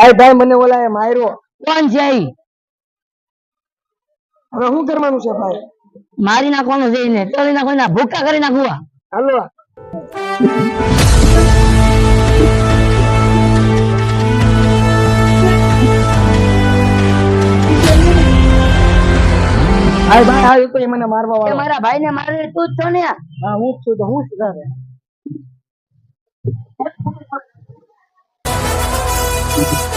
આ ભાઈ મને ઓલા એ માર્યો. કોણ છે ઈ? હવે શું કરવાનું છે ભાઈ? મારી નાખવાનું છે એને, તળી નાખો, ભૂકા કરી નાખવા. હાલો ભાઈ ભાઈ આવ્યું તો એ મને મારવા વાળો. મારા ભાઈ ને મારે તું જ છો ને? હા હું જ છું. તો હું સુધારે Thank you.